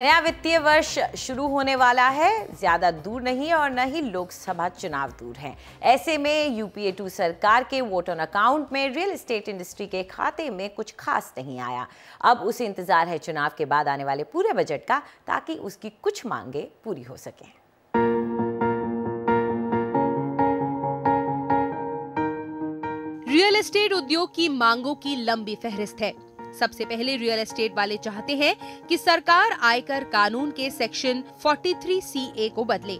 नया वित्तीय वर्ष शुरू होने वाला है। ज्यादा दूर नहीं और न ही लोकसभा चुनाव दूर हैं। ऐसे में यूपीए 2 सरकार के वोट ऑन अकाउंट में रियल एस्टेट इंडस्ट्री के खाते में कुछ खास नहीं आया। अब उसे इंतजार है चुनाव के बाद आने वाले पूरे बजट का, ताकि उसकी कुछ मांगें पूरी हो सकें। रियल एस्टेट उद्योग की मांगों की लंबी फहरिस्त है। सबसे पहले रियल एस्टेट वाले चाहते हैं कि सरकार आयकर कानून के सेक्शन 43CA को बदले,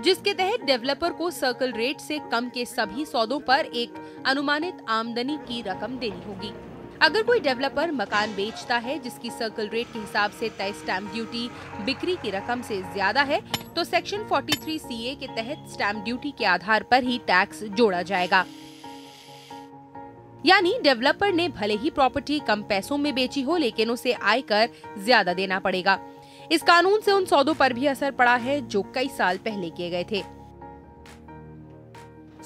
जिसके तहत डेवलपर को सर्कल रेट से कम के सभी सौदों पर एक अनुमानित आमदनी की रकम देनी होगी। अगर कोई डेवलपर मकान बेचता है जिसकी सर्कल रेट के हिसाब से तय स्टैंप ड्यूटी बिक्री की रकम से ज्यादा है, तो सेक्शन 43CA के तहत स्टैंप ड्यूटी के आधार पर ही टैक्स जोड़ा जाएगा। यानी डेवलपर ने भले ही प्रॉपर्टी कम पैसों में बेची हो, लेकिन उसे आयकर ज्यादा देना पड़ेगा। इस कानून से उन सौदों पर भी असर पड़ा है जो कई साल पहले किए गए थे।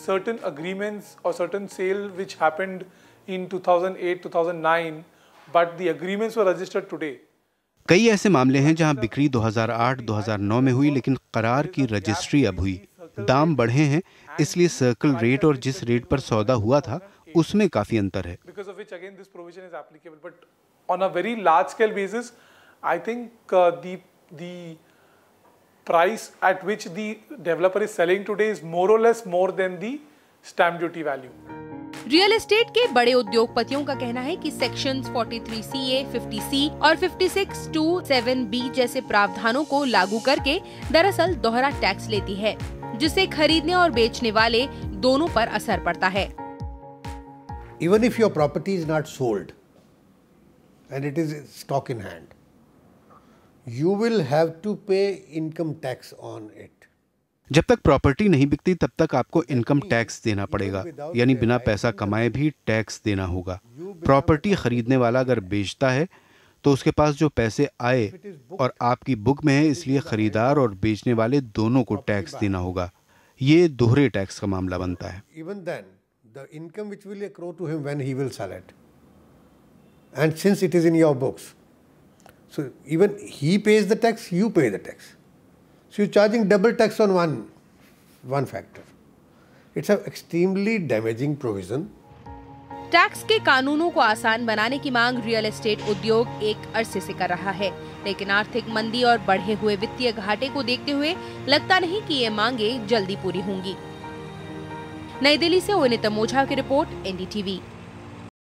Certain agreements or certain sale which happened in 2008-2009, but the agreements were registered today. कई ऐसे मामले हैं जहां बिक्री 2008-2009 में हुई, लेकिन करार की रजिस्ट्री अब हुई। दाम बढ़े हैं, इसलिए सर्कल रेट और जिस रेट पर सौदा हुआ था उसमें काफी अंतर है। Because of which again this provision is applicable, but on a very large scale basis, I think the price at which the developer is selling today is more or less more than the stamp duty value. Real estate के बड़े उद्योगपतियों का कहना है कि sections 43CA, 50C और 5627B जैसे प्रावधानों को लागू करके दरअसल दोहरा टैक्स लेती है, जिससे खरीदने और बेचने वाले दोनों पर असर पड़ता है। Even if your property is not sold and it is stock in hand, you will have to pay income tax on it. जब तक प्रॉपर्टी नहीं बिकती तब तक आपको इनकम टैक्स देना पड़ेगा, यानी बिना पैसा कमाए भी टैक्स देना होगा। प्रॉपर्टी खरीदने वाला अगर बेचता है तो उसके पास जो पैसे आए और आपकी बुक में है, इसलिए खरीदार और बेचने वाले दोनों को टैक्स देना होगा। ये दोहरे टैक्स का मामला बनता है। Even then, the income which will accrue to him when he will sell it, and since it is in your books, so even he pays the tax, you pay the tax. So you're charging double tax on one factor. It's an extremely damaging provision. Tax के कानूनों को आसान बनाने की मांग real estate उद्योग एक अरसे से कर रहा है, लेकिन आर्थिक मंदी और बढ़े हुए वित्तीय घाटे को देखते हुए लगता नहीं कि ये मांगे जल्दी पूरी होंगी। नई दिल्ली से ओनिता मोझा की रिपोर्ट, NDTV।